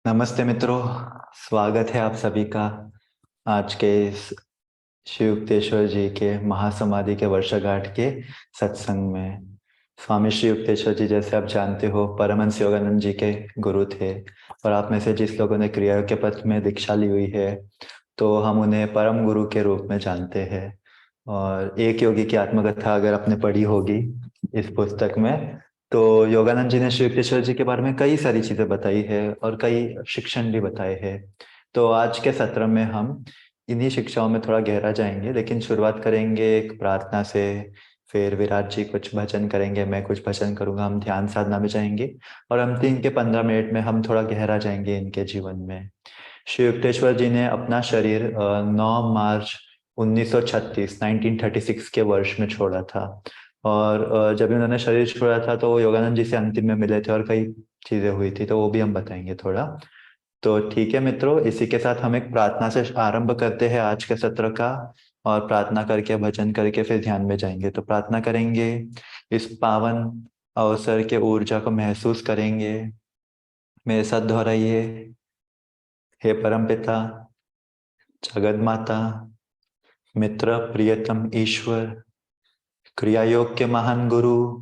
नमस्ते मित्रों। स्वागत है आप सभी का आज के इस श्री युक्तेश्वर जी के महासमाधि के वर्षगांठ के सत्संग में। स्वामी श्री युक्तेश्वर जी, जैसे आप जानते हो, परमहंस योगानंद जी के गुरु थे। और आप में से जिस लोगों ने क्रिया के पथ में दीक्षा ली हुई है, तो हम उन्हें परम गुरु के रूप में जानते हैं। और एक योगी की आत्मकथा अगर आपने पढ़ी होगी इस पुस्तक में, तो योगानंद जी ने श्री युक्तेश्वर जी के बारे में कई सारी चीजें बताई है और कई शिक्षण भी बताए हैं। तो आज के सत्र में हम इन्हीं शिक्षाओं में थोड़ा गहरा जाएंगे, लेकिन शुरुआत करेंगे एक प्रार्थना से। फिर विराट जी कुछ भजन करेंगे, मैं कुछ भजन करूंगा, हम ध्यान साधना में जाएंगे। और अंतिम के 15 मिनट में हम थोड़ा गहरा जाएंगे इनके जीवन में। श्री युक्तेश्वर जी ने अपना शरीर 9 मार्च 1936 1936 के वर्ष में छोड़ा था। और जब उन्होंने शरीर छोड़ा था तो वो योगानंद जी से अंतिम में मिले थे और कई चीजें हुई थी, तो वो भी हम बताएंगे थोड़ा। तो ठीक है मित्रों, इसी के साथ हम एक प्रार्थना से आरंभ करते हैं आज के सत्र का। और प्रार्थना करके भजन करके फिर ध्यान में जाएंगे। तो प्रार्थना करेंगे, इस पावन अवसर के ऊर्जा को महसूस करेंगे। मेरे साथ दोहराइए। हे परम पिता, जगत माता, मित्र, प्रियतम ईश्वर, क्रिया योग के महान गुरु,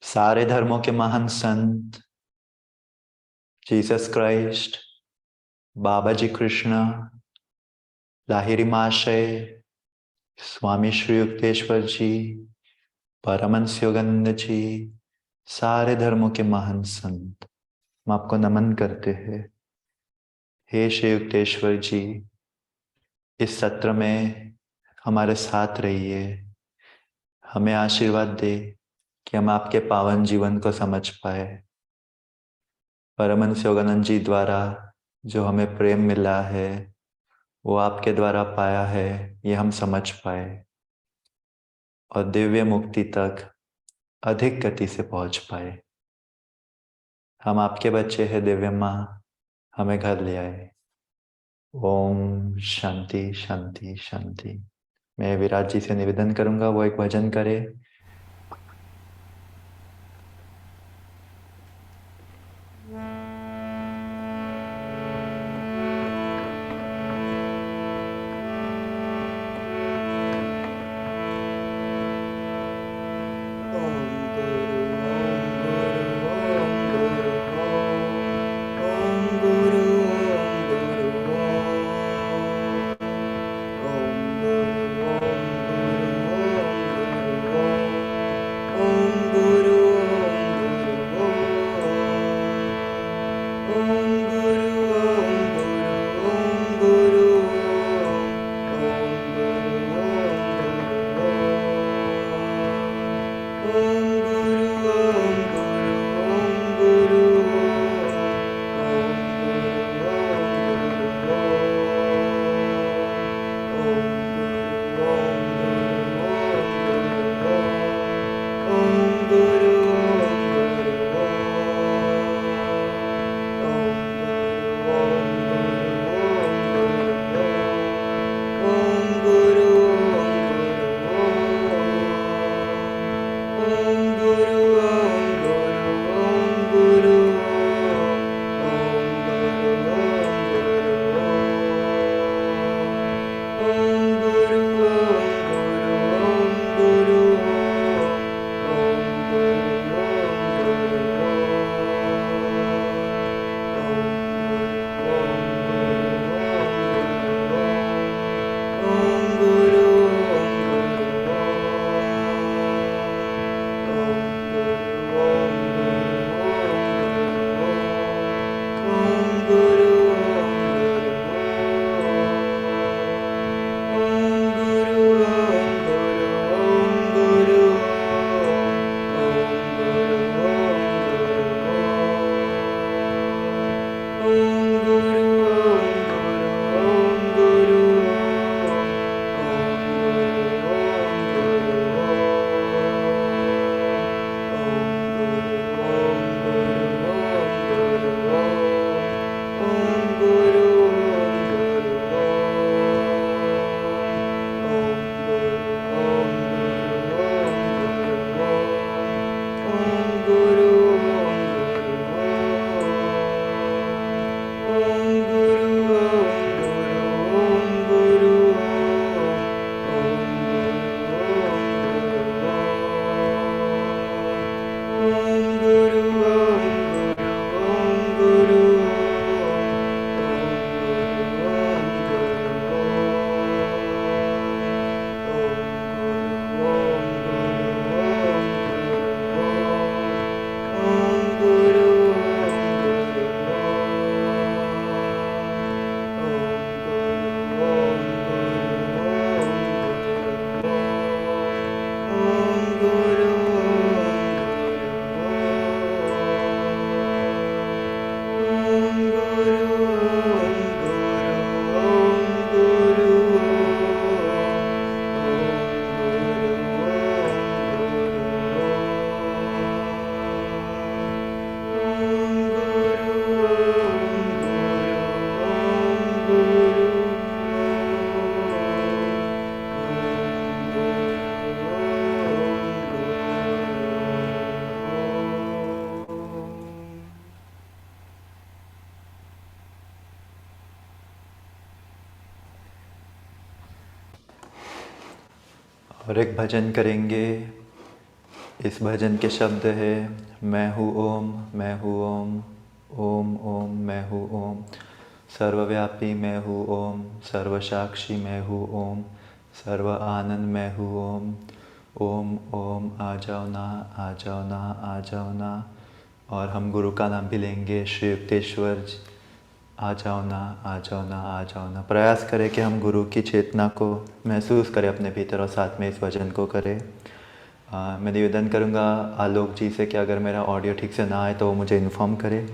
सारे धर्मों के महान संत, जीसस क्राइस्ट, बाबा जी कृष्ण, लाहिरी महाशय, स्वामी श्री युक्तेश्वर जी, परमहंस योगानंद जी, सारे धर्मों के महान संत, हम आपको नमन करते हैं। हे श्री युक्तेश्वर जी, इस सत्र में हमारे साथ रहिए। हमें आशीर्वाद दे कि हम आपके पावन जीवन को समझ पाए। परमहंस योगानंद जी द्वारा जो हमें प्रेम मिला है, वो आपके द्वारा पाया है, ये हम समझ पाए। और दिव्य मुक्ति तक अधिक गति से पहुंच पाए। हम आपके बच्चे हैं दिव्य माँ, हमें घर ले आए। ओम शांति शांति शांति। मैं विराट जी से निवेदन करूंगा वो एक भजन करे। और एक भजन करेंगे। इस भजन के शब्द है मैं हूँ ओम, मैं हूँ ओम, ओम ओम मैं हूँ ओम, सर्वव्यापी मैं हूँ ओम, सर्वसाक्षी मैं हूँ ओम, सर्व आनंद मैं हूँ ओम, ओम ओम आ जाओ ना, आ जाओ ना, आ जाओ ना। और हम गुरु का नाम भी लेंगे, श्री युक्तेश्वर आ जाओ ना, आ जाओ ना, आ जाओ ना। प्रयास करें कि हम गुरु की चेतना को महसूस करें अपने भीतर और साथ में इस भजन को करें। मैं निवेदन करूँगा आलोक जी से कि अगर मेरा ऑडियो ठीक से ना आए तो वो मुझे इन्फॉर्म करे।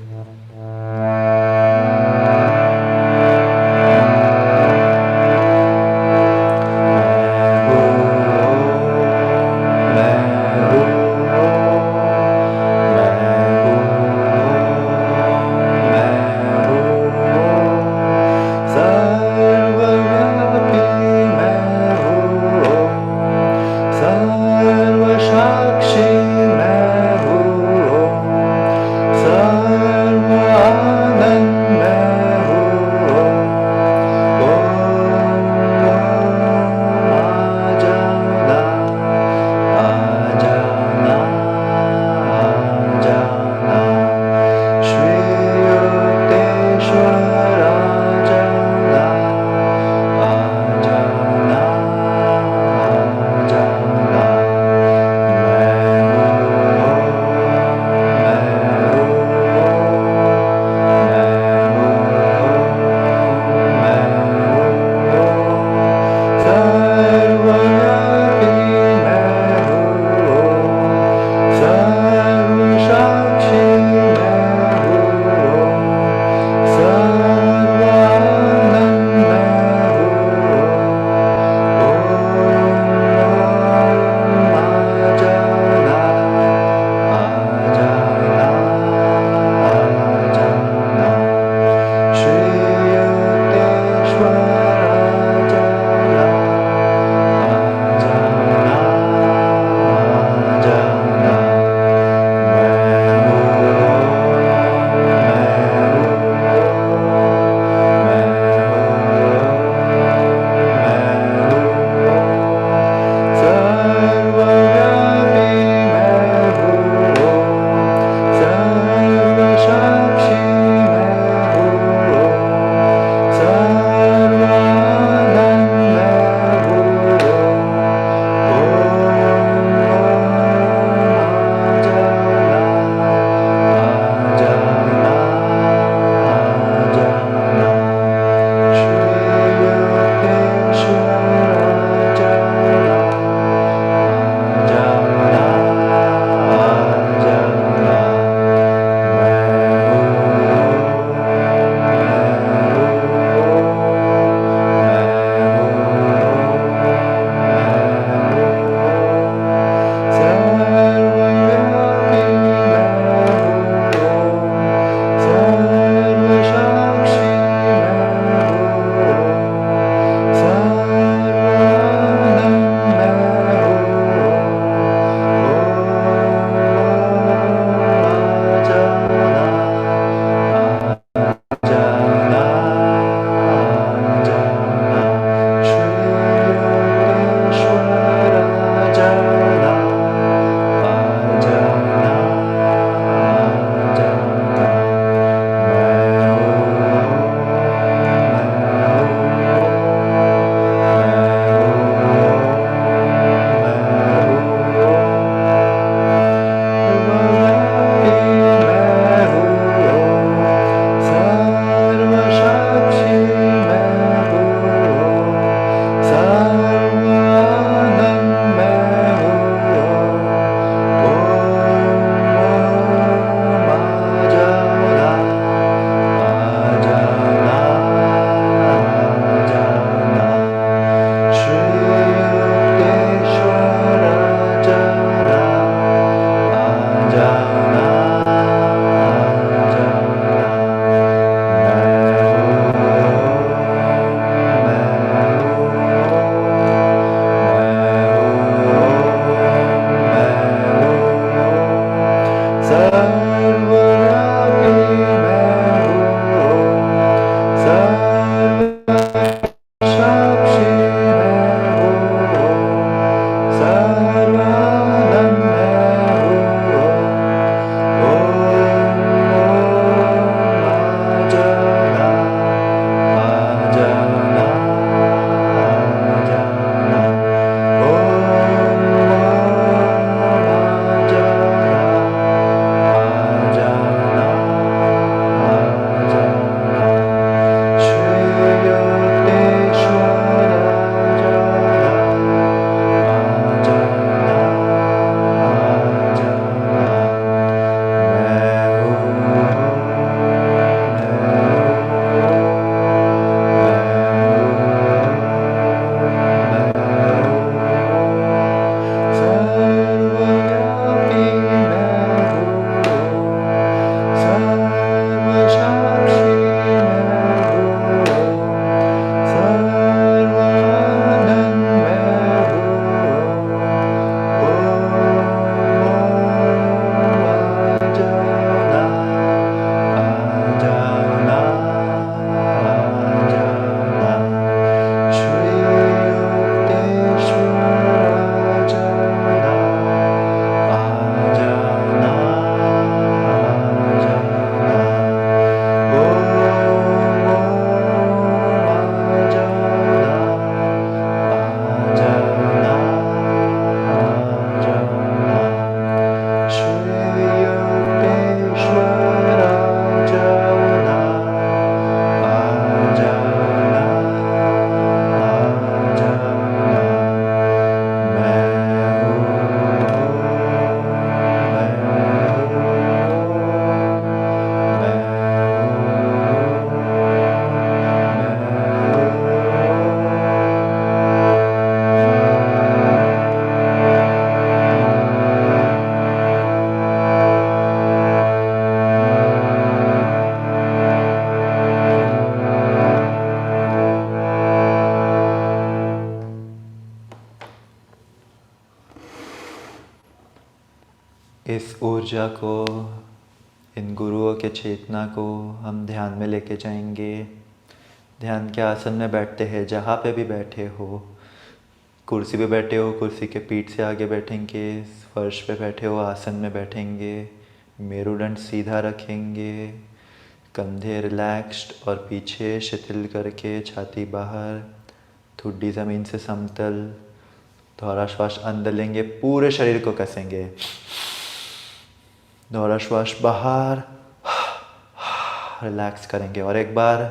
सर्वसाक्षी मैं हूँ, सर्व ऊर्जा को, इन गुरुओं के चेतना को हम ध्यान में लेके जाएंगे। ध्यान के आसन में बैठते हैं, जहाँ पे भी बैठे हो, कुर्सी पे बैठे हो कुर्सी के पीठ से आगे बैठेंगे, फर्श पे बैठे हो आसन में बैठेंगे, मेरुदंड सीधा रखेंगे, कंधे रिलैक्स्ड और पीछे शिथिल करके छाती बाहर, ठुड्डी ज़मीन से समतल। दोहरा श्वास अंदर लेंगे, पूरे शरीर को कसेंगे। दोहरा श्वास बाहर, रिलैक्स करेंगे। और एक बार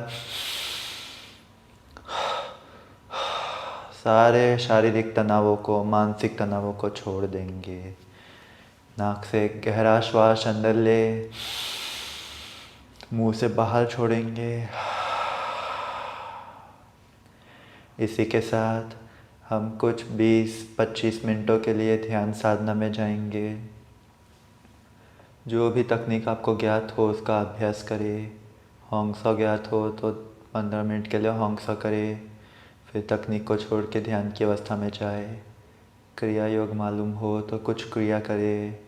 सारे शारीरिक तनावों को, मानसिक तनावों को छोड़ देंगे। नाक से एक गहरा श्वास अंदर ले, मुंह से बाहर छोड़ेंगे। इसी के साथ हम कुछ 20-25 मिनटों के लिए ध्यान साधना में जाएंगे। जो भी तकनीक आपको ज्ञात हो उसका अभ्यास करें। होंगसा ज्ञात हो तो 15 मिनट के लिए होंगसा करें, फिर तकनीक को छोड़ के ध्यान की अवस्था में जाए। क्रिया योग मालूम हो तो कुछ क्रिया करें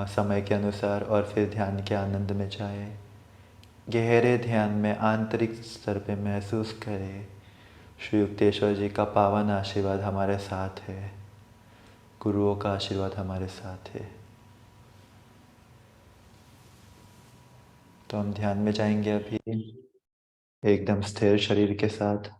समय के अनुसार, और फिर ध्यान के आनंद में जाए। गहरे ध्यान में आंतरिक स्तर पे महसूस करें श्री युक्तेश्वर जी का पावन आशीर्वाद हमारे साथ है, गुरुओं का आशीर्वाद हमारे साथ है। तो हम ध्यान में जाएंगे अभी, एकदम स्थिर शरीर के साथ।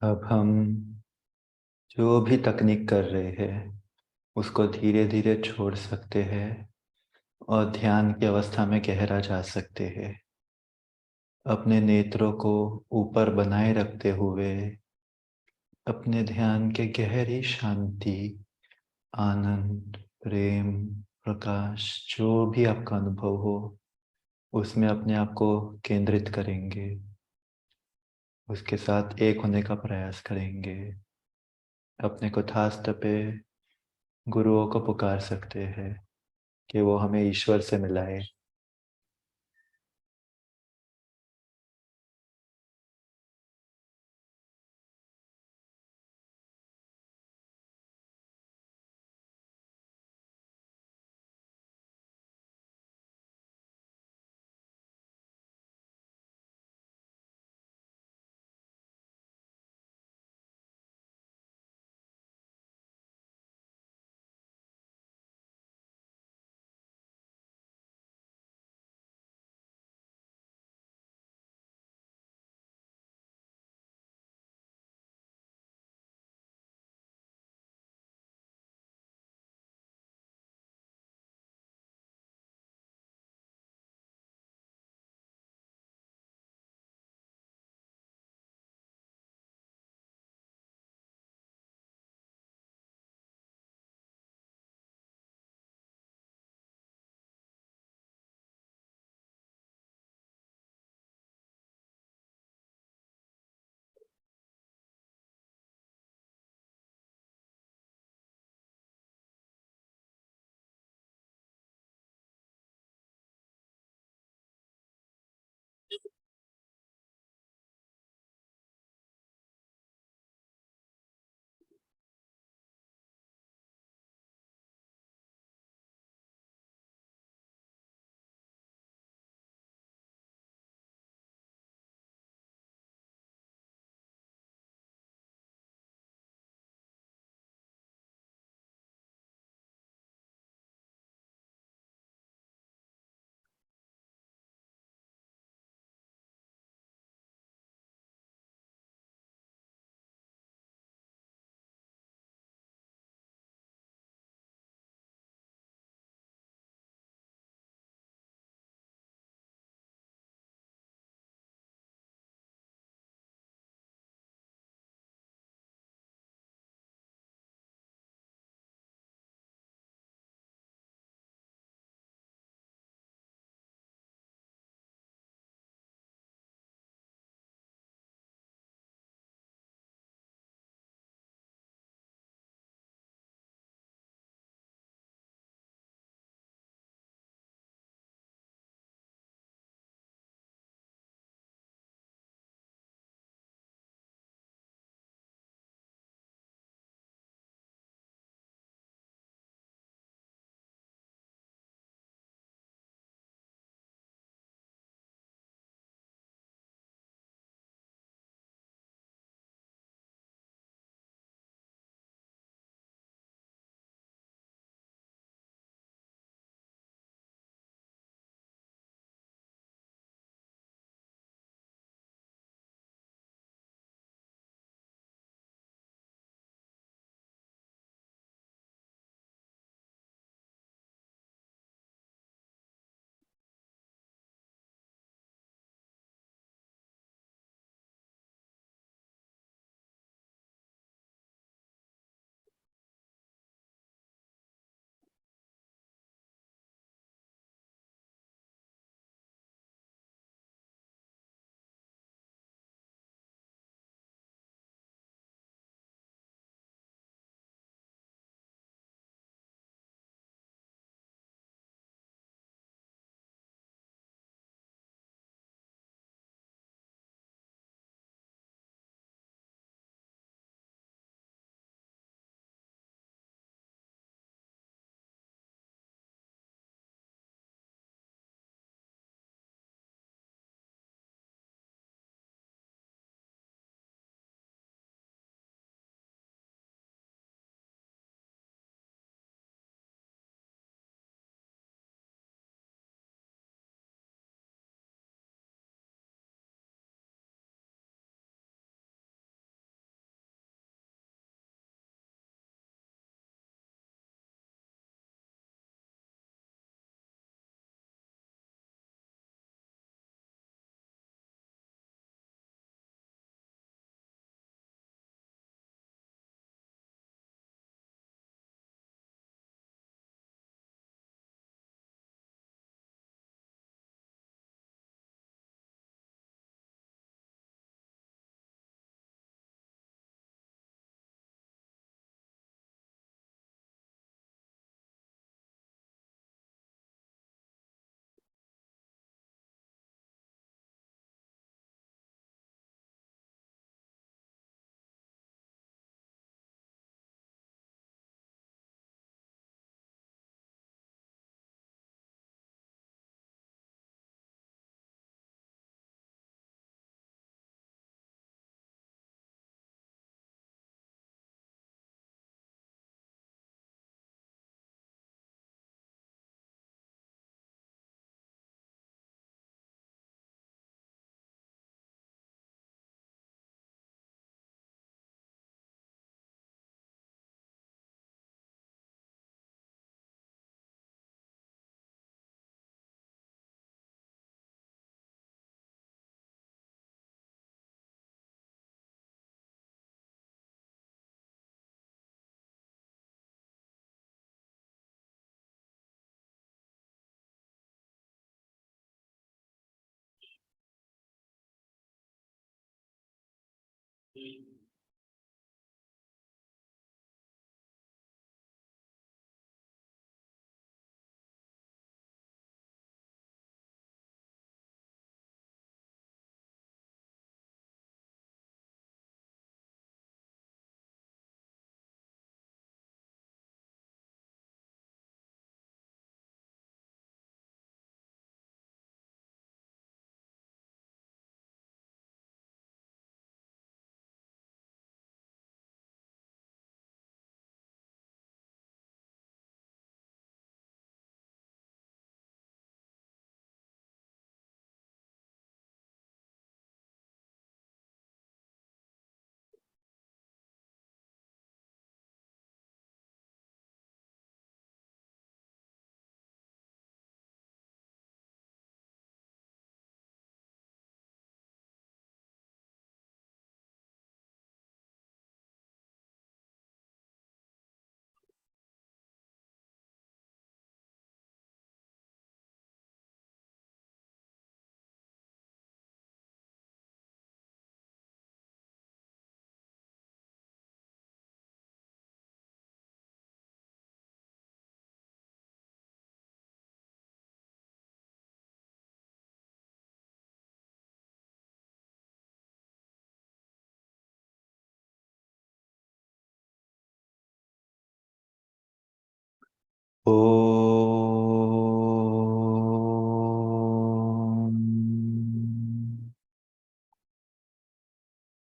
अब हम जो भी तकनीक कर रहे हैं उसको धीरे धीरे छोड़ सकते हैं और ध्यान की अवस्था में गहरा जा सकते हैं। अपने नेत्रों को ऊपर बनाए रखते हुए अपने ध्यान के गहरी शांति, आनंद, प्रेम, प्रकाश जो भी आपका अनुभव हो उसमें अपने आप को केंद्रित करेंगे। उसके साथ एक होने का प्रयास करेंगे। अपने कुथास्थ पे गुरुओं को पुकार सकते हैं कि वो हमें ईश्वर से मिलाए।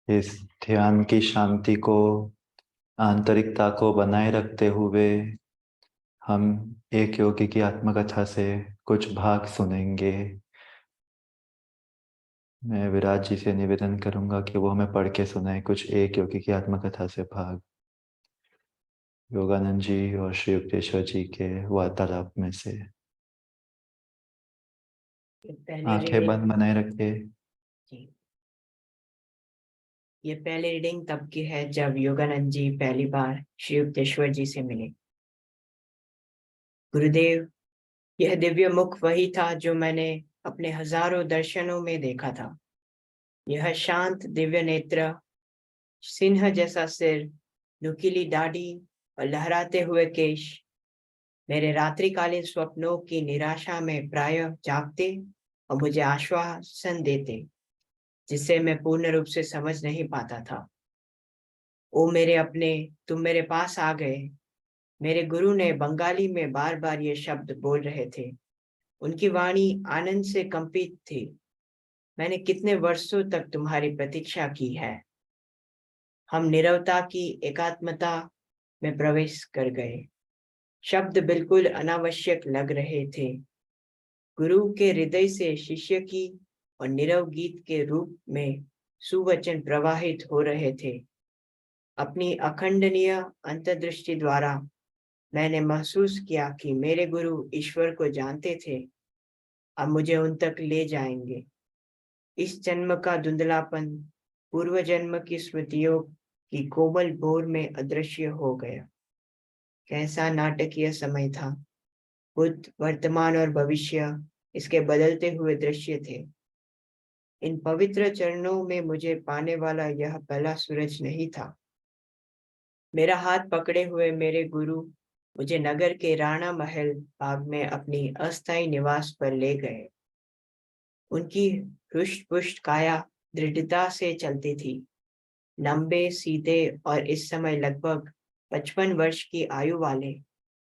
इस ध्यान की शांति को, आंतरिकता को बनाए रखते हुए हम एक योगी की आत्मकथा से कुछ भाग सुनेंगे। मैं विराज जी से निवेदन करूंगा कि वो हमें पढ़ के सुनाए कुछ एक योगी की आत्मकथा से भाग, योगानंद जी और श्री युक्तेश्वर जी के वार्तालाप में से। आंखें बंद बनाए रखे। ये पहली रीडिंग तब की है जब योगानंद जी पहली बार श्री युक्तेश्वर जी से मिले। गुरुदेव, यह दिव्य मुख वही था जो मैंने अपने हजारों दर्शनों में देखा था। यह शांत दिव्य नेत्र, सिंह जैसा सिर, नुकीली दाढ़ी और लहराते हुए केश मेरे रात्रिकालीन स्वप्नों की निराशा में प्रायः जागते और मुझे आश्वासन देते, जिसे मैं पूर्ण रूप से समझ नहीं पाता था। ओ मेरे अपने, तुम मेरे पास आ गए। मेरे गुरु ने बंगाली में बार बार ये शब्द बोल रहे थे। उनकी वाणी आनंद से कंपित थी। मैंने कितने वर्षों तक तुम्हारी प्रतीक्षा की है। हम नीरवता की एकात्मता में प्रवेश कर गए। शब्द बिल्कुल अनावश्यक लग रहे थे। गुरु के हृदय से शिष्य की और नीरव गीत के रूप में सुवचन प्रवाहित हो रहे थे। अपनी अखंडनीय अंतर्दृष्टि द्वारा मैंने महसूस किया कि मेरे गुरु ईश्वर को जानते थे। अब मुझे उन तक ले जाएंगे। इस जन्म का धुंधलापन पूर्व जन्म की स्मृतियों की कोमल भोर में अदृश्य हो गया। कैसा नाटकीय समय था। भूत, वर्तमान और भविष्य इसके बदलते हुए दृश्य थे। इन पवित्र चरणों में मुझे पाने वाला यह पहला सूरज नहीं था। मेरा हाथ पकड़े हुए मेरे गुरु मुझे नगर के राणा महल बाग में अपनी अस्थायी निवास पर ले गए। उनकी हृष्ट पुष्ट काया दृढ़ता से चलती थी। लंबे, सीधे और इस समय लगभग 55 वर्ष की आयु वाले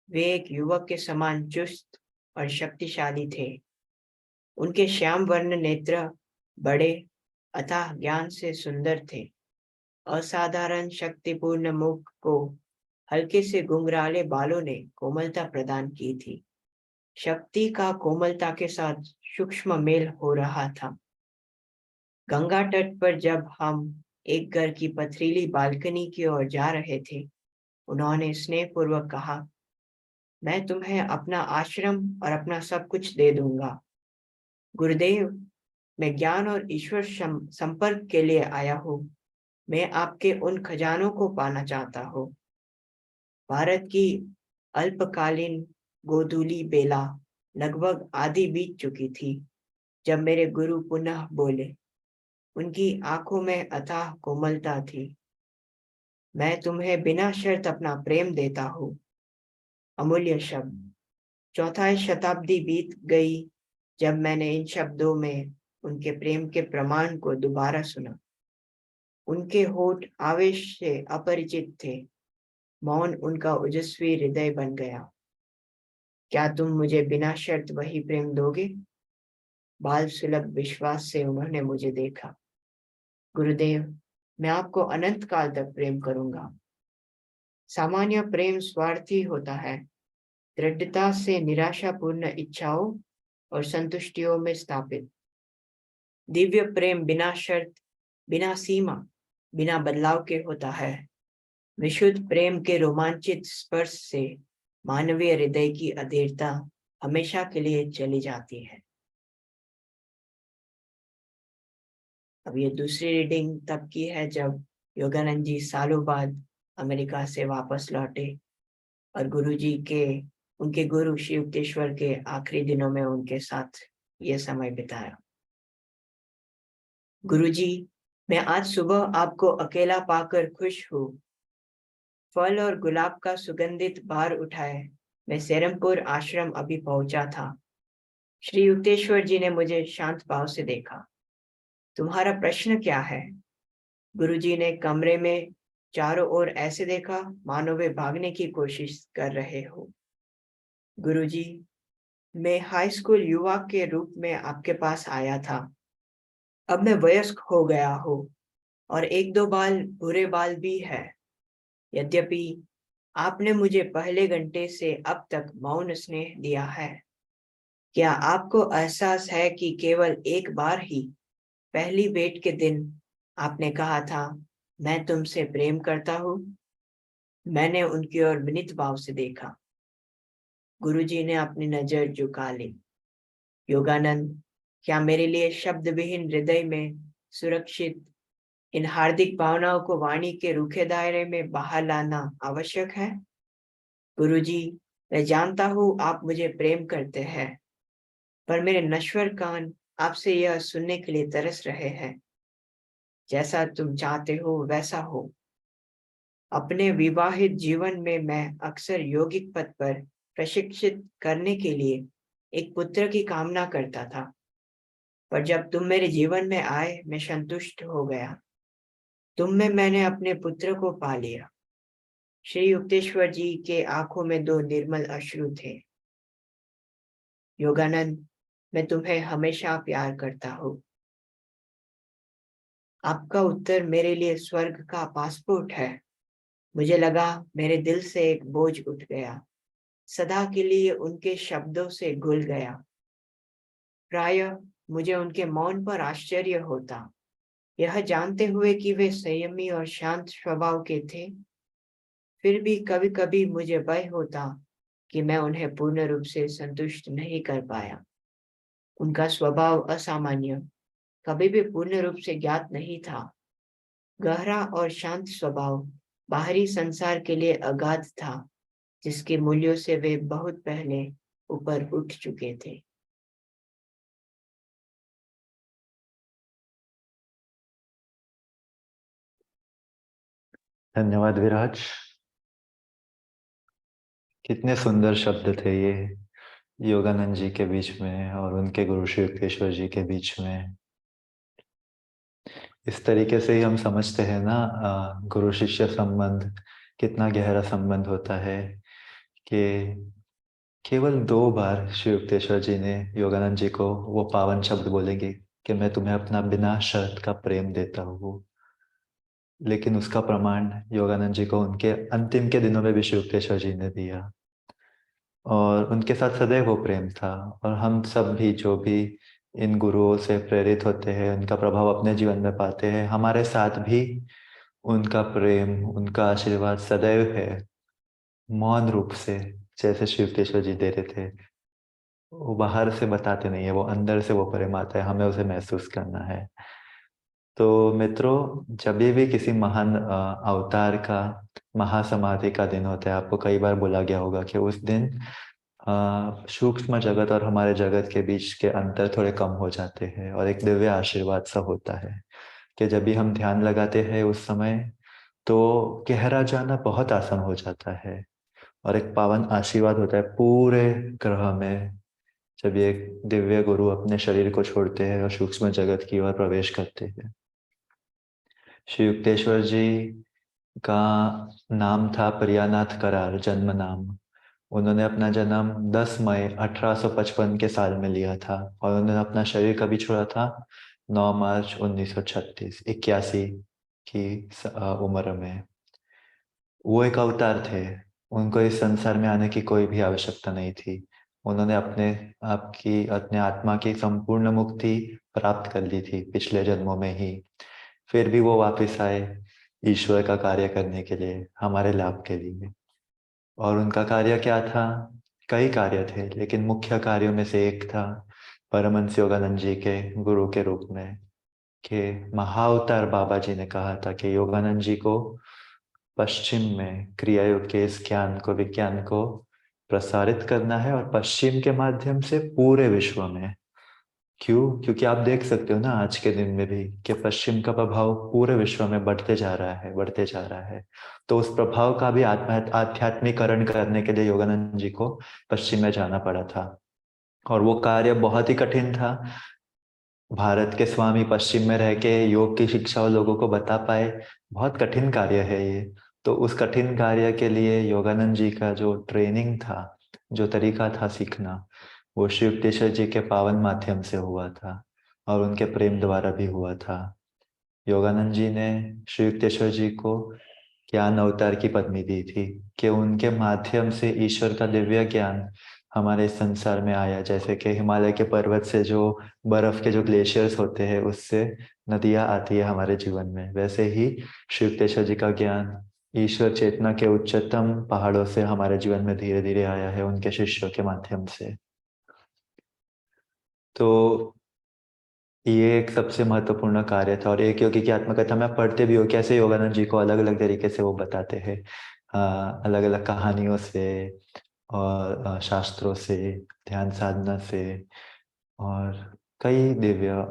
वे एक युवक के समान चुस्त और शक्तिशाली थे। उनके श्याम वर्ण नेत्र बड़े अथाह ज्ञान से सुंदर थे। असाधारण शक्तिपूर्ण मुख को हल्के से घुंघराले बालों ने कोमलता प्रदान की थी। शक्ति का कोमलता के साथ सूक्ष्म मेल हो रहा था। गंगा तट पर जब हम एक घर की पथरीली बालकनी की ओर जा रहे थे, उन्होंने स्नेहपूर्वक कहा, मैं तुम्हें अपना आश्रम और अपना सब कुछ दे दूंगा। गुरुदेव, मैं ज्ञान और ईश्वर संपर्क के लिए आया हूँ। मैं आपके उन खजानों को पाना चाहता हूँ। भारत की अल्पकालीन गोधूली बेला लगभग आधी बीत चुकी थी जब मेरे गुरु पुनः बोले, उनकी आंखों में अथाह कोमलता थी। मैं तुम्हें बिना शर्त अपना प्रेम देता हूँ। अमूल्य शब्द। चौथाई शताब्दी बीत गई जब मैंने इन शब्दों में उनके प्रेम के प्रमाण को दोबारा सुना। उनके होठ आवेश से अपरिचित थे। मौन उनका ओजस्वी हृदय बन गया। क्या तुम मुझे बिना शर्त वही प्रेम दोगे? बाल सुलभ विश्वास से उन्होंने मुझे देखा। गुरुदेव, मैं आपको अनंत काल तक प्रेम करूंगा। सामान्य प्रेम स्वार्थी होता है, दृढ़ता से निराशापूर्ण इच्छाओं और संतुष्टियों में स्थापित। दिव्य प्रेम बिना शर्त, बिना सीमा, बिना बदलाव के होता है। विशुद्ध प्रेम के रोमांचित स्पर्श से मानवीय हृदय की अधीरता हमेशा के लिए चली जाती है। अब ये दूसरी रीडिंग तब की है जब योगानंद जी सालों बाद अमेरिका से वापस लौटे और उनके गुरु श्री युक्तेश्वर के आखिरी दिनों में उनके साथ ये समय बिताया। गुरुजी, मैं आज सुबह आपको अकेला पाकर खुश हूँ। फल और गुलाब का सुगंधित भार उठाए मैं सेरमपुर आश्रम अभी पहुंचा था। श्री युक्तेश्वर जी ने मुझे शांत भाव से देखा। तुम्हारा प्रश्न क्या है? गुरुजी ने कमरे में चारों ओर ऐसे देखा मानो वे भागने की कोशिश कर रहे हो। गुरुजी, मैं हाई स्कूल युवा के रूप में आपके पास आया था। अब मैं वयस्क हो गया हूँ और एक दो बुरे बाल भी है। यद्यपि आपने मुझे पहले घंटे से अब तक मौन स्नेह दिया है। क्या आपको एहसास है कि केवल एक बार ही पहली भेंट के दिन आपने कहा था, मैं तुमसे प्रेम करता हूँ? मैंने उनकी ओर विनीत भाव से देखा। गुरुजी ने अपनी नजर झुका ली। योगानंद, क्या मेरे लिए शब्द विहीन हृदय में सुरक्षित इन हार्दिक भावनाओं को वाणी के रूखे दायरे में बाहर लाना आवश्यक है? गुरुजी, मैं जानता हूँ आप मुझे प्रेम करते हैं, पर मेरे नश्वर कान आपसे यह सुनने के लिए तरस रहे हैं। जैसा तुम चाहते हो वैसा हो। अपने विवाहित जीवन में मैं अक्सर यौगिक पद पर प्रशिक्षित करने के लिए एक पुत्र की कामना करता था, पर जब तुम मेरे जीवन में आए मैं संतुष्ट हो गया। तुम में मैंने अपने पुत्र को पा लिया। श्री युक्तेश्वर जी के आंखों में दो निर्मल अश्रु थे। योगानंद, मैं तुम्हें हमेशा प्यार करता हूँ। आपका उत्तर मेरे लिए स्वर्ग का पासपोर्ट है। मुझे लगा मेरे दिल से एक बोझ उठ गया, सदा के लिए उनके शब्दों से घुल गया। प्रायः मुझे उनके मौन पर आश्चर्य होता, यह जानते हुए कि वे संयमी और शांत स्वभाव के थे। फिर भी कभी कभी मुझे भय होता कि मैं उन्हें पूर्ण रूप से संतुष्ट नहीं कर पाया। उनका स्वभाव असामान्य, कभी भी पूर्ण रूप से ज्ञात नहीं था। गहरा और शांत स्वभाव बाहरी संसार के लिए अगाध था, जिसके मूल्यों से वे बहुत पहले ऊपर उठ चुके थे। धन्यवाद विराज। कितने सुंदर शब्द थे ये योगानंद जी के बीच में और उनके गुरु श्री युक्तेश्वर जी के बीच में। इस तरीके से ही हम समझते हैं ना, गुरु शिष्य संबंध कितना गहरा संबंध होता है कि केवल 2 बार श्री युक्तेश्वर जी ने योगानंद जी को वो पावन शब्द बोलेंगे कि मैं तुम्हें अपना बिना शर्त का प्रेम देता हूँ। लेकिन उसका प्रमाण योगानंद जी को उनके अंतिम के दिनों में भी श्री युक्तेश्वर जी ने दिया और उनके साथ सदैव वो प्रेम था। और हम सब भी जो भी इन गुरुओं से प्रेरित होते हैं, उनका प्रभाव अपने जीवन में पाते हैं, हमारे साथ भी उनका प्रेम, उनका आशीर्वाद सदैव है, मौन रूप से, जैसे श्री युक्तेश्वर जी दे रहे थे। वो बाहर से बताते नहीं है, वो अंदर से वो प्रेम आता है, हमें उसे महसूस करना है। तो मित्रों, जब भी किसी महान अवतार का, महासमाधि का दिन होता है, आपको कई बार बोला गया होगा कि उस दिन सूक्ष्म जगत और हमारे जगत के बीच के अंतर थोड़े कम हो जाते हैं और एक दिव्य आशीर्वाद सा होता है। कि जब भी हम ध्यान लगाते हैं उस समय तो गहरा जाना बहुत आसान हो जाता है और एक पावन आशीर्वाद होता है पूरे ग्रह में जब ये दिव्य गुरु अपने शरीर को छोड़ते हैं और सूक्ष्म जगत की ओर प्रवेश करते हैं। श्री युक्तेश्वर जी का नाम था प्रियानाथ करार, जन्म नाम। उन्होंने अपना जन्म 10 मई 1855 के साल में लिया था और उन्होंने अपना शरीर कभी छोड़ा था 9 मार्च 1936, 81 की उम्र में। वो एक अवतार थे, उनको इस संसार में आने की कोई भी आवश्यकता नहीं थी। उन्होंने अपने आत्मा की संपूर्ण मुक्ति प्राप्त कर ली थी पिछले जन्मों में ही। फिर भी वो वापस आए ईश्वर का कार्य करने के लिए, हमारे लाभ के लिए। और उनका कार्य क्या था? कई कार्य थे, लेकिन मुख्य कार्यों में से एक था परमहंस योगानंद जी के गुरु के रूप में कि महाअवतार बाबा जी ने कहा था कि योगानंद जी को पश्चिम में क्रिया योग के इस ज्ञान को, विज्ञान को प्रसारित करना है और पश्चिम के माध्यम से पूरे विश्व में। क्यों? क्योंकि आप देख सकते हो ना आज के दिन में भी कि पश्चिम का प्रभाव पूरे विश्व में बढ़ते जा रहा है, बढ़ते जा रहा है। तो उस प्रभाव का भी आध्यात्मिकरण करने के लिए योगानंद जी को पश्चिम में जाना पड़ा था और वो कार्य बहुत ही कठिन था। भारत के स्वामी पश्चिम में रह के योग की शिक्षा और लोगों को बता पाए, बहुत कठिन कार्य है ये। तो उस कठिन कार्य के लिए योगानंद जी का जो ट्रेनिंग था, जो तरीका था सीखना, वो श्री युक्तेश्वर जी के पावन माध्यम से हुआ था और उनके प्रेम द्वारा भी हुआ था। योगानंद जी ने श्री युक्तेश्वर जी को ज्ञान अवतार की पदवी दी थी कि उनके माध्यम से ईश्वर का दिव्य ज्ञान हमारे इस संसार में आया। जैसे कि हिमालय के पर्वत से जो बर्फ के जो ग्लेशियर्स होते हैं उससे नदियां आती है हमारे जीवन में, वैसे ही श्री युक्तेश्वर जी का ज्ञान ईश्वर चेतना के उच्चतम पहाड़ों से हमारे जीवन में धीरे धीरे आया है उनके शिष्यों के माध्यम से। तो ये एक सबसे महत्वपूर्ण कार्य था और एक योगी की आत्मकथा में पढ़ते भी हो कैसे योगानंद जी को अलग अलग तरीके से वो बताते हैं, अलग अलग कहानियों से और शास्त्रों से, ध्यान साधना से और कई दिव्य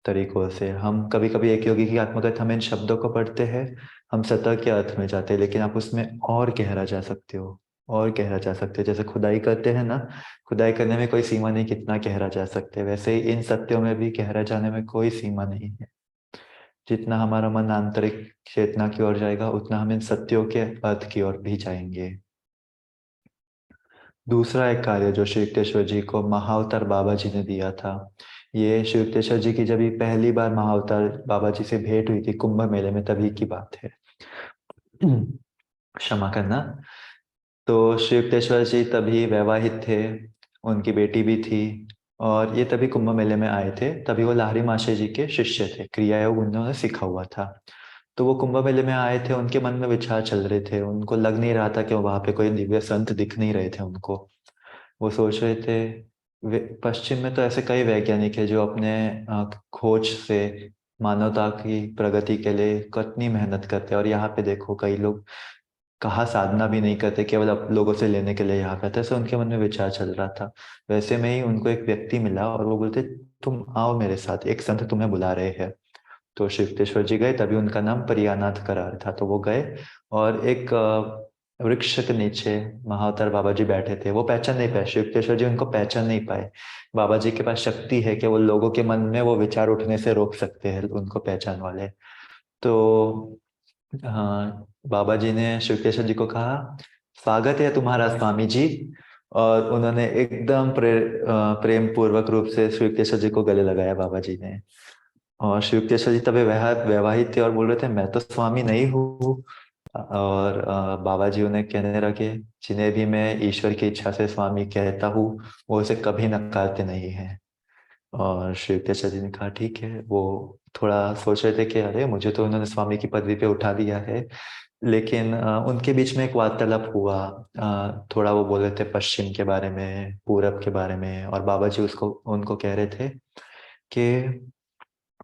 तरीकों से। हम कभी कभी एक योगी की आत्मकथा में इन शब्दों को पढ़ते हैं, हम सतह के अर्थ में जाते हैं, लेकिन आप उसमें और गहरा जा सकते हो, और गहरा जा सकते हो। जैसे खुदाई करते हैं ना, खुदाई करने में कोई सीमा नहीं कितना गहरा जा सकते हैं, वैसे ही इन सत्यों में भी गहरा जाने में कोई सीमा नहीं है। जितना हमारा मन आंतरिक चेतना की ओर जाएगा उतना हम इन सत्यों के अर्थ की ओर भी जाएंगे। दूसरा एक कार्य जो श्री युक्तेश्वर जी को महाअवतार बाबा जी ने दिया था, ये श्री युक्तेश्वर जी की जब ही पहली बार महाअवतार बाबा जी से भेंट हुई थी कुंभ मेले में, तभी की बात है। क्षमा करना। तो श्री युक्तेश्वर जी तभी वैवाहित थे, उनकी बेटी भी थी और ये तभी कुंभ मेले में आए थे। तभी वो लाहिरी माशे जी के शिष्य थे, क्रिया योग उन्होंने सीखा हुआ था। तो वो कुंभ मेले में आए थे, उनके मन में विचार चल रहे थे, उनको लग नहीं रहा था कि वहां पे कोई दिव्य संत दिख नहीं रहे थे उनको। वो सोच रहे थे पश्चिम में तो ऐसे कई वैज्ञानिक है जो अपने खोज से मानवता की प्रगति के लिए कितनी मेहनत करते हैं और यहाँ पे देखो कई लोग कहाँ साधना भी नहीं करते, केवल लोगों से लेने के लिए यहाँ पे आते। ऐसे उनके मन में विचार चल रहा था। वैसे में ही उनको एक व्यक्ति मिला और वो बोलते तुम आओ मेरे साथ, एक संत तुम्हें बुला रहे हैं। तो शिवतेश्वर जी गए, तभी उनका नाम प्रियानाथ करार था। तो वो गए और एक वृक्ष के नीचे महाअवतार बाबा जी बैठे थे। वो पहचान नहीं पाए, शिवतेश्वर जी उनको पहचान नहीं पाए। बाबा जी के पास शक्ति है कि वो लोगों के मन में वो विचार उठने से रोक सकते हैं उनको पहचान वाले। तो हाँ, बाबा जी ने शिवकेश्वर जी को कहा स्वागत है तुम्हारा स्वामी जी। और उन्होंने एकदम प्रेम पूर्वक रूप से शिवकेश्वर जी को गले लगाया बाबा जी ने। और शिवकेश्वर जी तभी वैवाहित थे और बोल रहे थे मैं तो स्वामी नहीं हूँ। और बाबा जी उन्हें कहने लगे जिन्हें भी मैं ईश्वर की इच्छा से स्वामी कहता हूँ वो उसे कभी नकारते नहीं है। और श्री युक्तेश्वर जी ने कहा ठीक है। वो थोड़ा सोच रहे थे कि अरे मुझे तो उन्होंने स्वामी की पदवी पे उठा दिया है। लेकिन उनके बीच में एक वार्तालाप हुआ। थोड़ा वो बोल रहे थे पश्चिम के बारे में, पूरब के बारे में, और बाबा जी उसको उनको कह रहे थे कि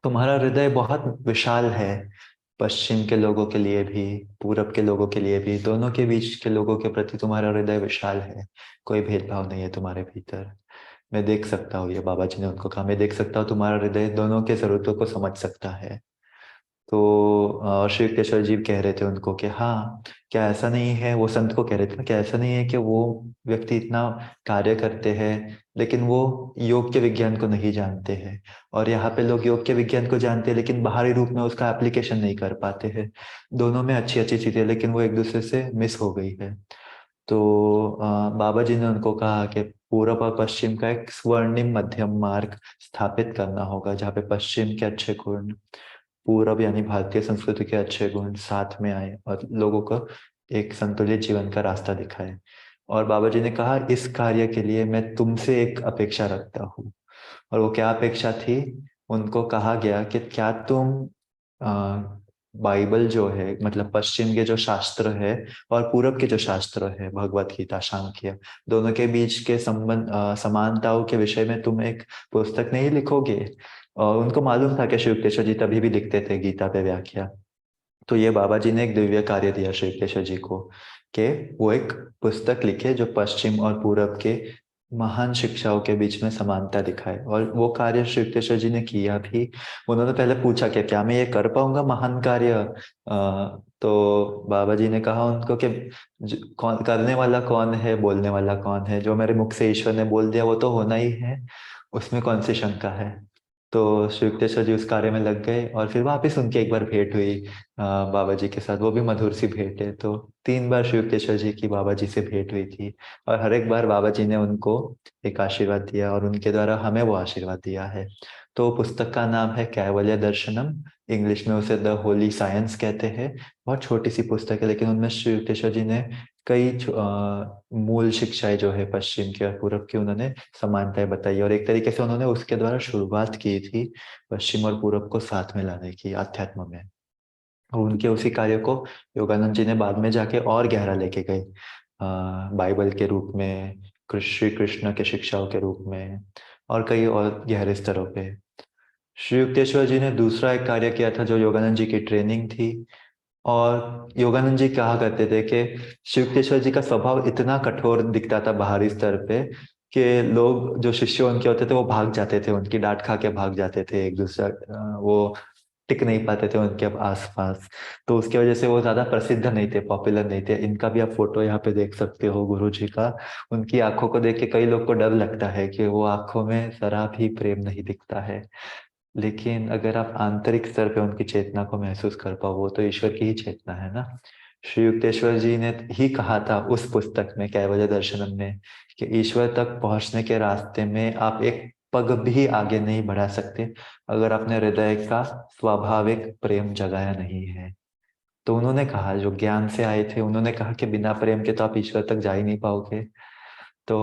तुम्हारा हृदय बहुत विशाल है, पश्चिम के लोगों के लिए भी, पूरब के लोगों के लिए भी, दोनों के बीच के लोगों के प्रति तुम्हारा हृदय विशाल है। कोई भेदभाव नहीं है तुम्हारे भीतर। मैं देख सकता हूँ, ये बाबा जी ने उनको कहा, मैं देख सकता हूँ तुम्हारा हृदय दोनों के जरूरतों को समझ सकता है। तो श्री युक्तेश्वर जी कह रहे थे उनको कि हाँ, क्या ऐसा नहीं है, वो संत को कह रहे थे ना, क्या ऐसा नहीं है कि वो व्यक्ति इतना कार्य करते हैं लेकिन वो योग के विज्ञान को नहीं जानते हैं, और यहाँ पे लोग योग के विज्ञान को जानते हैं लेकिन बाहरी रूप में उसका एप्लीकेशन नहीं कर पाते हैं। दोनों में अच्छी अच्छी चीजें, लेकिन वो एक दूसरे से मिस हो गई है। तो बाबा जी ने उनको कहा कि पूर्व और पश्चिम का एक स्वर्णिम मध्यम मार्ग स्थापित करना होगा, जहाँ पे पश्चिम के अच्छे गुण, पूरब यानी भारतीय संस्कृति के अच्छे गुण साथ में आए और लोगों को एक संतुलित जीवन का रास्ता दिखाए। और बाबा जी ने कहा, इस कार्य के लिए मैं तुमसे एक अपेक्षा रखता हूँ। और वो क्या अपेक्षा थी? उनको कहा गया कि क्या तुम बाइबल जो है, मतलब पश्चिम के जो शास्त्र है और पूरब के जो शास्त्र है, भगवत गीता, सांख्य, दोनों के बीच के संबंध, समानताओं के विषय में तुम एक पुस्तक नहीं लिखोगे? और उनको मालूम था कि श्री युक्तेश्वर जी तभी भी लिखते थे गीता पे व्याख्या। तो ये बाबा जी ने एक दिव्य कार्य दिया श्री युक्तेश्वर जी को कि वो एक पुस्तक लिखे जो पश्चिम और पूरब के महान शिक्षाओं के बीच में समानता दिखाए। और वो कार्य श्री युक्तेश्वर जी ने किया भी। उन्होंने पहले पूछा कि क्या मैं ये कर पाऊंगा महान कार्य? तो बाबा जी ने कहा उनको कि कौन करने वाला कौन है, बोलने वाला कौन है? जो मेरे मुख से ईश्वर ने बोल दिया वो तो होना ही है, उसमें कौन सी शंका है? तो श्री युक्तेश्वर जी उस कार्य में लग गए और फिर वापस उनकी एक बार भेंट हुई बाबा जी के साथ। वो भी मधुर सी भेंट है। तो 3 बार श्री युक्तेश्वर जी की बाबा जी से भेंट हुई थी, और हर एक बार बाबा जी ने उनको एक आशीर्वाद दिया और उनके द्वारा हमें वो आशीर्वाद दिया है। तो पुस्तक का नाम है कैवल्य दर्शनम। इंग्लिश में उसे द होली साइंस कहते हैं। बहुत छोटी सी पुस्तक है, लेकिन उनमें श्री युक्तेश्वर जी ने कई मूल शिक्षाएं जो है पश्चिम की और पूरब की, उन्होंने समानताएं बताई, और एक तरीके से उन्होंने उसके द्वारा शुरुआत की थी पश्चिम और पूरब को साथ में लाने की अध्यात्म में। और उनके उसी कार्य को योगानंद जी ने बाद में जाके और गहरा लेके गए, बाइबल के रूप में, श्री कृष्ण के शिक्षाओं के रूप में, और कई और गहरे स्तरों पे। श्री युक्तेश्वर जी ने दूसरा एक कार्य किया था जो योगानंद जी की ट्रेनिंग थी। और योगानंद जी कहा करते थे कि शिव युक्तेश्वर जी का स्वभाव इतना कठोर दिखता था बाहरी स्तर पे कि लोग जो शिष्य उनके होते थे वो भाग जाते थे, उनकी डांट खा के भाग जाते थे एक दूसरा, वो टिक नहीं पाते थे उनके आसपास। तो उसकी वजह से वो ज्यादा प्रसिद्ध नहीं थे, पॉपुलर नहीं थे। इनका भी आप फोटो यहाँ पे देख सकते हो गुरु जी का। उनकी आंखों को देख के कई लोग को डर लगता है कि वो आंखों में जरा भी प्रेम नहीं दिखता है, लेकिन अगर आप आंतरिक स्तर पे उनकी चेतना को महसूस कर पाओ, वो तो ईश्वर की ही चेतना है ना। श्री युक्तेश्वर जी ने ही कहा था उस पुस्तक में, कैवल्य दर्शनम में, कि ईश्वर तक पहुंचने के रास्ते में आप एक पग भी आगे नहीं बढ़ा सकते अगर आपने हृदय का स्वाभाविक प्रेम जगाया नहीं है। तो उन्होंने कहा, जो ज्ञान से आए थे, उन्होंने कहा कि बिना प्रेम के तो आप ईश्वर तक जा ही नहीं पाओगे। तो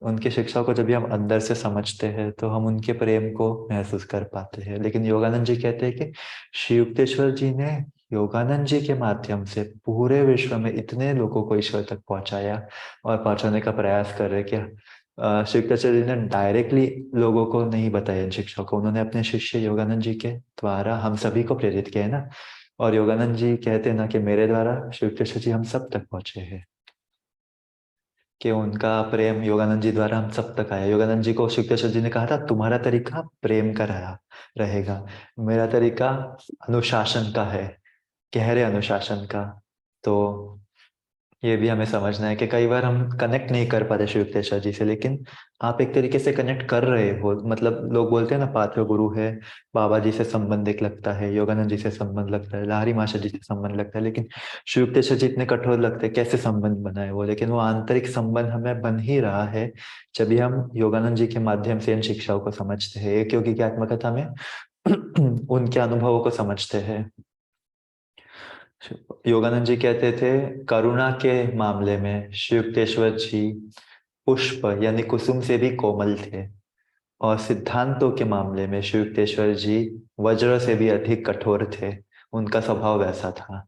उनकी शिक्षा को जब भी हम अंदर से समझते हैं तो हम उनके प्रेम को महसूस कर पाते हैं। लेकिन योगानंद जी कहते हैं कि श्री युक्तेश्वर जी ने योगानंद जी के माध्यम से पूरे विश्व में इतने लोगों को ईश्वर तक पहुंचाया और पहुंचाने का प्रयास कर रहे कि श्री युक्तेश्वर जी ने डायरेक्टली लोगों को नहीं बताया इन शिक्षा को, उन्होंने अपने शिष्य योगानंद जी के द्वारा हम सभी को प्रेरित किया है ना। और योगानंद जी कहते हैं ना कि मेरे द्वारा श्री युक्तेश्वर जी हम सब तक पहुंचे हैं, कि उनका प्रेम योगानंद जी द्वारा हम सब तक आया। योगानंद जी को शुक्तेश्वर जी ने कहा था, तुम्हारा तरीका प्रेम का रहा रहेगा, मेरा तरीका अनुशासन का है, गहरे अनुशासन का। तो ये भी हमें समझना है कि कई बार हम कनेक्ट नहीं कर पाते श्री युक्तेश्वर जी से, लेकिन आप एक तरीके से कनेक्ट कर रहे हो। मतलब लोग बोलते हैं ना, पात्र गुरु है, बाबा जी से संबंध एक लगता है, योगानंद जी से संबंध लगता है, लाहरी माशा जी से संबंध लगता है, लेकिन श्री युक्तेश्वर जी इतने कठोर लगते हैं, कैसे संबंध बनाए वो? लेकिन वो आंतरिक संबंध हमें बन ही रहा है जब भी हम योगानंद जी के माध्यम से इन शिक्षाओं को समझते हैं, एक योगी की आत्मकथा में उनके अनुभवों को समझते हैं। योगानंद जी कहते थे, करुणा के मामले में श्री युक्तेश्वर जी पुष्प यानी कुसुम से भी कोमल थे, और सिद्धांतों के मामले में श्री युक्तेश्वर जी वज्र से भी अधिक कठोर थे। उनका स्वभाव वैसा था,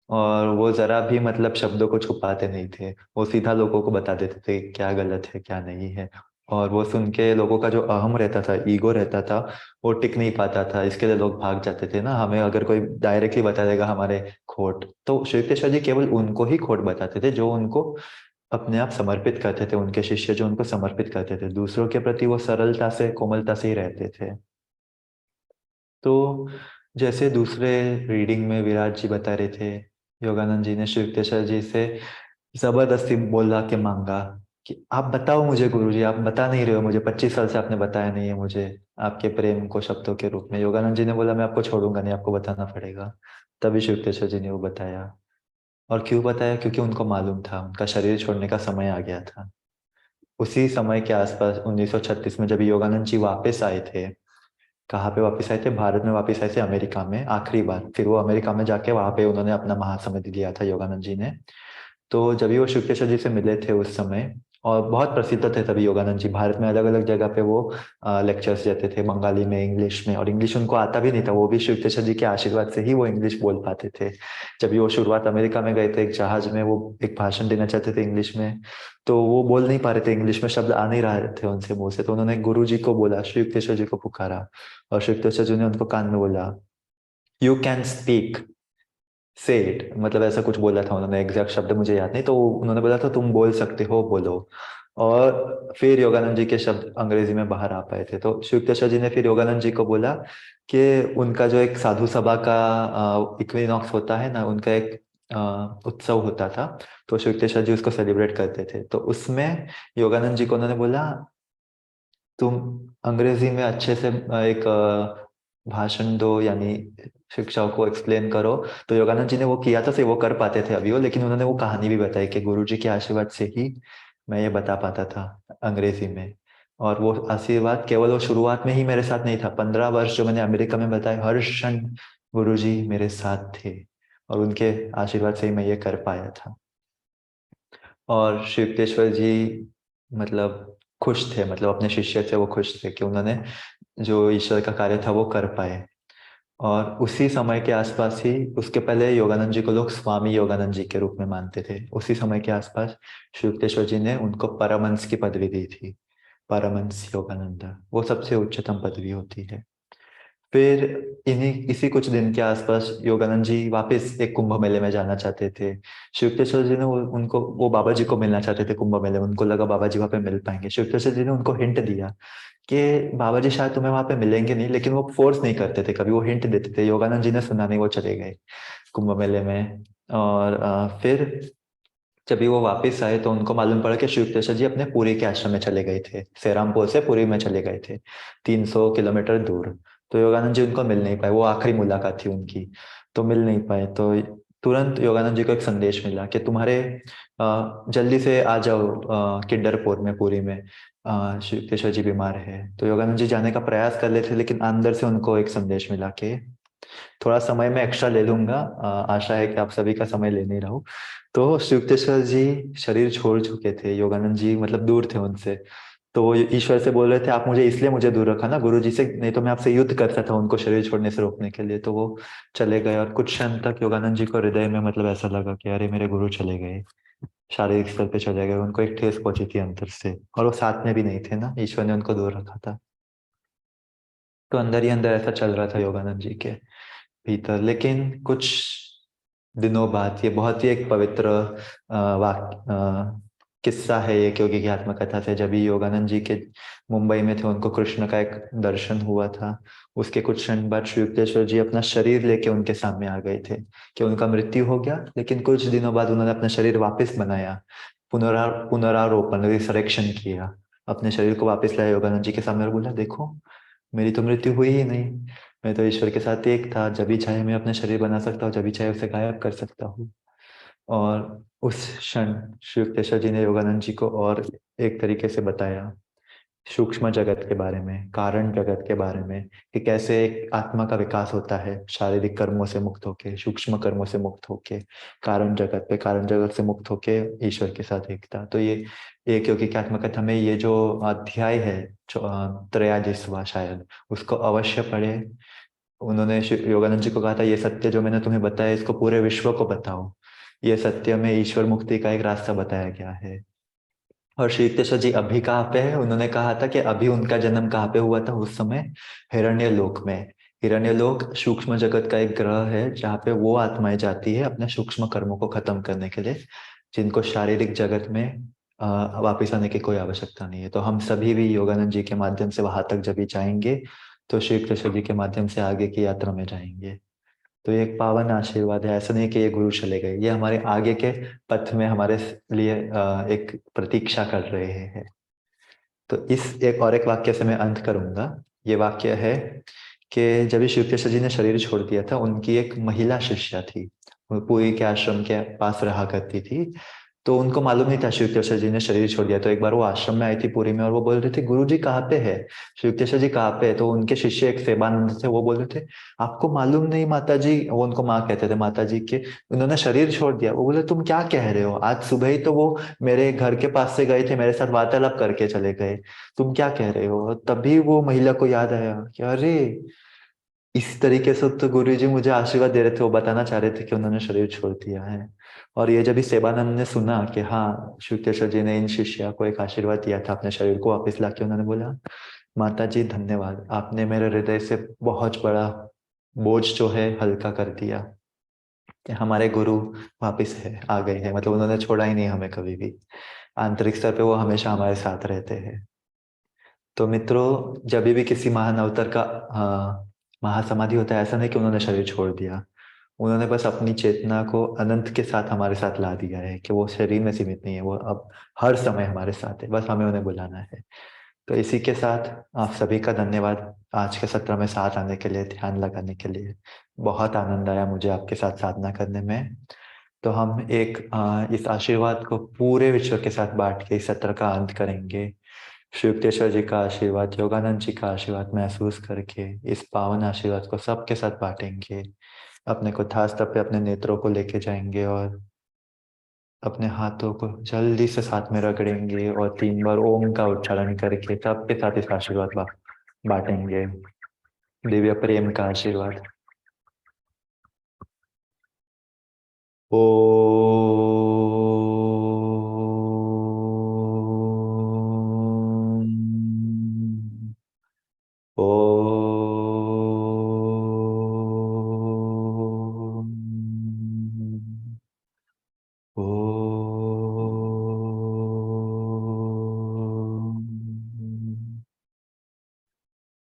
और वो जरा भी मतलब शब्दों को छुपाते नहीं थे, वो सीधा लोगों को बता देते थे क्या गलत है क्या नहीं है। और वो सुन के लोगों का जो अहम रहता था, ईगो रहता था, वो टिक नहीं पाता था, इसके लिए लोग भाग जाते थे ना। हमें अगर कोई डायरेक्टली बता देगा हमारे खोट, तो श्री कृष्ण जी केवल उनको ही खोट बताते थे जो उनको अपने आप समर्पित करते थे, उनके शिष्य जो उनको समर्पित करते थे, दूसरों के प्रति वो सरलता से कोमलता से ही रहते थे। तो जैसे दूसरे रीडिंग में विराट जी बता रहे थे, योगानंद जी ने श्री युक्तेश्वर जी से जबरदस्ती बोला के मांगा कि आप बताओ मुझे गुरुजी, आप बता नहीं रहे हो मुझे, 25 साल से आपने बताया नहीं है मुझे आपके प्रेम को शब्दों के रूप में। योगानंद जी ने बोला मैं आपको छोड़ूंगा नहीं, आपको बताना पड़ेगा। तभी श्री युक्तेश्वर जी ने वो बताया। और क्यों बताया? क्योंकि उनको मालूम था उनका शरीर छोड़ने का समय आ गया था। उसी समय के आसपास 1936 में जब योगानंद जी वापस आए थे, कहाँ पे वापस आए थे? भारत में वापस आए थे, अमेरिका में आखिरी बार। फिर वो अमेरिका में जाके वहां पे उन्होंने अपना महासमाधि लिया था योगानंद जी ने। तो जब भी वो शुक्लेश्वर जी से मिले थे उस समय, और बहुत प्रसिद्ध थे तभी योगानंद जी, भारत में अलग अलग जगह पे वो लेक्चर्स देते थे, बंगाली में, इंग्लिश में। और इंग्लिश उनको आता भी नहीं था, वो भी शुक्लेश्वर जी के आशीर्वाद से ही वो इंग्लिश बोल पाते थे। जब भी वो शुरुआत अमेरिका में गए थे, एक जहाज में वो एक भाषण देना चाहते थे इंग्लिश में, तो वो बोल नहीं पा रहे थे इंग्लिश में, शब्द आ नहीं रहे थे उनसे मुंह से। तो उन्होंने गुरु जी को बोला, श्री युक्तेश्वर जी को पुकारा, और श्री युक्तेश्वर जी ने उनको कान में बोला, यू कैन स्पीक, से इट, मतलब ऐसा कुछ बोला था उन्होंने, एग्जैक्ट शब्द मुझे याद नहीं। तो उन्होंने बोला था तुम बोल सकते हो, बोलो। और फिर योगानंद जी के शब्द अंग्रेजी में बाहर आ पाए थे। तो श्री युक्तेश्वर जी ने फिर योगानंद जी को बोला कि उनका जो एक साधु सभा का इक्विनॉक्स होता है ना, उनका एक उत्सव होता था, तो श्री युक्तेश्वर जी उसको सेलिब्रेट करते थे। तो उसमें योगानंद जी को उन्होंने बोला तुम अंग्रेजी में अच्छे से एक भाषण दो, यानी शिक्षाओं को एक्सप्लेन करो। तो योगानंद जी ने वो किया था, से वो कर पाते थे अभी वो, लेकिन उन्होंने वो कहानी भी बताई कि गुरुजी के आशीर्वाद से ही मैं ये बता पाता था अंग्रेजी में। और वो आशीर्वाद केवल वो शुरुआत में ही मेरे साथ नहीं था, 15 वर्ष जो मैंने अमेरिका में बताए, हर क्षण गुरुजी मेरे साथ थे, और उनके आशीर्वाद से ही मैं ये कर पाया था। और श्री युक्तेश्वर जी मतलब खुश थे, मतलब अपने शिष्य से वो खुश थे कि उन्होंने जो ईश्वर का कार्य था वो कर पाए। और उसी समय के आसपास ही, उसके पहले योगानंद जी को लोग स्वामी योगानंद जी के रूप में मानते थे, उसी समय के आसपास श्री युक्तेश्वर जी ने उनको परमहंस की पदवी दी थी। परमहंस योगानंद, वो सबसे उच्चतम पदवी होती है। फिर इन्हीं इसी कुछ दिन के आसपास योगानंद जी वापस एक कुंभ मेले में जाना चाहते थे। शिव युक्तेश्वर जी ने उनको, वो बाबा जी को मिलना चाहते थे कुंभ मेले में, उनको लगा बाबा जी वहां पे मिल पाएंगे। शिव युक्तेश्वर जी ने उनको हिंट दिया कि बाबा जी शायद तुम्हें वहां पे मिलेंगे नहीं, लेकिन वो फोर्स नहीं करते थे कभी, वो हिंट देते थे। योगानंद जी ने सुना नहीं, वो चले गए कुंभ मेले में। और फिर जब भी वो वापस आए तो उनको मालूम पड़ा कि शिव युक्तेश्वर जी अपने पुरी के आश्रम में चले गए थे, सेरामपुर से पुरी में चले गए थे, 300 किलोमीटर दूर। तो योगानंद जी उनको मिल नहीं पाए, वो आखिरी मुलाकात थी उनकी, तो मिल नहीं पाए। तो तुरंत योगानंद जी को एक संदेश मिला कि तुम्हारे जल्दी से आ जाओ किंडरपुर में, पुरी में शिव युक्तेश्वर जी बीमार है। तो योगानंद जी जाने का प्रयास कर रहे थे, लेकिन अंदर से उनको एक संदेश मिला कि थोड़ा समय मैं एक्स्ट्रा ले लूंगा, आशा है कि आप सभी का समय ले नहीं रहा हूं। तो शिव युक्तेश्वर जी शरीर छोड़ चुके थे, योगानंद जी मतलब दूर थे उनसे। तो वो ईश्वर से बोल रहे थे आप मुझे इसलिए मुझे दूर रखा ना गुरु जी से, नहीं तो मैं आपसे युद्ध करता था उनको शरीर छोड़ने से रोकने के लिए। तो वो चले गए, और कुछ क्षण तक योगानंद जी को हृदय में मतलब ऐसा लगा कि अरे मेरे गुरु चले गए, शारीरिक स्तर पे चले गए, उनको एक ठेस पहुंची थी अंदर से। और वो साथ में भी नहीं थे ना, ईश्वर ने उनको दूर रखा था। तो अंदर ही अंदर ऐसा चल रहा था योगानंद जी के भीतर। लेकिन कुछ दिनों बाद, ये बहुत ही एक पवित्र किस्सा है ये, क्योंकि की आत्मकथा से, जब भी योगानंद जी के मुंबई में थे, उनको कृष्ण का एक दर्शन हुआ था। उसके कुछ क्षण बाद श्री युक्तेश्वर जी अपना शरीर लेके उनके सामने आ गए थे कि उनका मृत्यु हो गया, लेकिन कुछ दिनों बाद उन्होंने अपना शरीर वापस बनाया, पुनरारोपण, रिसरेक्शन किया, अपने शरीर को वापस लाया योगानंद जी के सामने और बोला देखो मेरी तो मृत्यु हुई ही नहीं, मैं तो ईश्वर के साथ एक था, जब भी चाहे मैं अपना शरीर बना सकता हूँ, जब भी चाहे उसे गायब कर सकता हूँ। और उस क्षण श्री युक्तेश्वर जी ने योगानंद जी को और एक तरीके से बताया सूक्ष्म जगत के बारे में, कारण जगत के बारे में, कि कैसे एक आत्मा का विकास होता है शारीरिक कर्मों से मुक्त होके, सूक्ष्म कर्मों से मुक्त होके, कारण जगत पे, कारण जगत से मुक्त होके ईश्वर के साथ एकता। तो ये एक योगी की आत्मकथा में ये जो अध्याय है, 43वां शायद, उसको अवश्य पढ़े। उन्होंने योगानंद जी को कहा था ये सत्य जो मैंने तुम्हें बताया इसको पूरे विश्व को बताओ, ये सत्य में ईश्वर मुक्ति का एक रास्ता बताया गया है। और श्री युक्तेश्वर जी अभी कहाँ पे है? उन्होंने कहा था कि अभी उनका जन्म कहाँ पे हुआ था उस समय? हिरण्य लोक में। हिरण्य लोक सूक्ष्म जगत का एक ग्रह है, जहाँ पे वो आत्माएं जाती है अपने सूक्ष्म कर्मों को खत्म करने के लिए, जिनको शारीरिक जगत में वापिस आने की कोई आवश्यकता नहीं है। तो हम सभी भी योगानंद जी के माध्यम से वहां तक जब भी जाएंगे, तो श्री कृष्ण जी के माध्यम से आगे की यात्रा में जाएंगे। तो ये एक पावन आशीर्वाद है। ऐसा नहीं कि ये गुरु चले गए, ये हमारे आगे के पथ में हमारे लिए एक प्रतीक्षा कर रहे हैं। तो इस एक वाक्य से मैं अंत करूंगा। ये वाक्य है कि जब शिव कृष्ण जी ने शरीर छोड़ दिया था, उनकी एक महिला शिष्या थी, वो पुरी के आश्रम के पास रहा करती थी। तो उनको मालूम नहीं था शिव कृष्ण जी ने शरीर छोड़ दिया। तो एक बार वो आश्रम में आई थी पुरी में, और वो बोल रहे थे, गुरु जी कहाँ पे है, शिव कृष्ण जी कहाँ पे है। तो उनके शिष्य एक सेवानंद थे, वो बोल रहे थे, आपको मालूम नहीं माता जी, वो उनको माँ कहते थे माता जी के, उन्होंने शरीर छोड़ दिया। वो बोले, तुम क्या कह रहे हो, आज सुबह ही तो वो मेरे घर के पास से गए थे, मेरे साथ वार्तालाप करके चले गए, तुम क्या कह रहे हो। तभी वो महिला को याद आया कि अरे, इस तरीके से तो गुरु जी मुझे आशीर्वाद दे रहे थे, वो बताना चाह रहे थे कि उन्होंने शरीर छोड़ दिया है। और ये जब इस सेवानंद ने सुना कि हाँ, शुक्रेश्वर जी ने इन शिष्या को एक आशीर्वाद दिया था अपने शरीर को वापस लाके, उन्होंने बोला, माता जी धन्यवाद, आपने मेरे हृदय से बहुत बड़ा बोझ जो है हल्का कर दिया, कि हमारे गुरु वापिस है, आ गए हैं, मतलब उन्होंने छोड़ा ही नहीं हमें कभी भी। आंतरिक स्तर पे वो हमेशा हमारे साथ रहते हैं। तो मित्रों, जब भी किसी महान अवतार का महासमाधि होता है, ऐसा नहीं कि उन्होंने शरीर छोड़ दिया, उन्होंने बस अपनी चेतना को अनंत के साथ हमारे साथ ला दिया है, कि वो शरीर में सीमित नहीं है, वो अब हर समय हमारे साथ है, बस हमें उन्हें बुलाना है। तो इसी के साथ आप सभी का धन्यवाद आज के सत्र में साथ आने के लिए, ध्यान लगाने के लिए। बहुत आनंद आया मुझे आपके साथ साधना करने में। तो हम इस आशीर्वाद को पूरे विश्व के साथ बांट के इस सत्र का अंत करेंगे। श्री युक्तेश्वर जी का आशीर्वाद, योगानंद जी का आशीर्वाद महसूस करके इस पावन आशीर्वाद को सबके साथ बांटेंगे। अपने को थास्त पे अपने नेत्रों को लेके जाएंगे और अपने हाथों को जल्दी से साथ में रगड़ेंगे और 3 बार ओम का उच्चारण करके सबके साथ इस आशीर्वाद बांटेंगे, दिव्य प्रेम का आशीर्वाद। ओ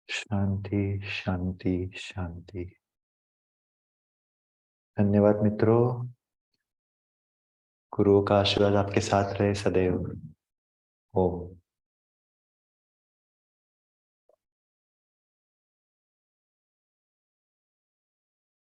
शांति शांति शांति। धन्यवाद मित्रों। गुरुओं का आशीर्वाद आपके साथ रहे सदैव। ओम।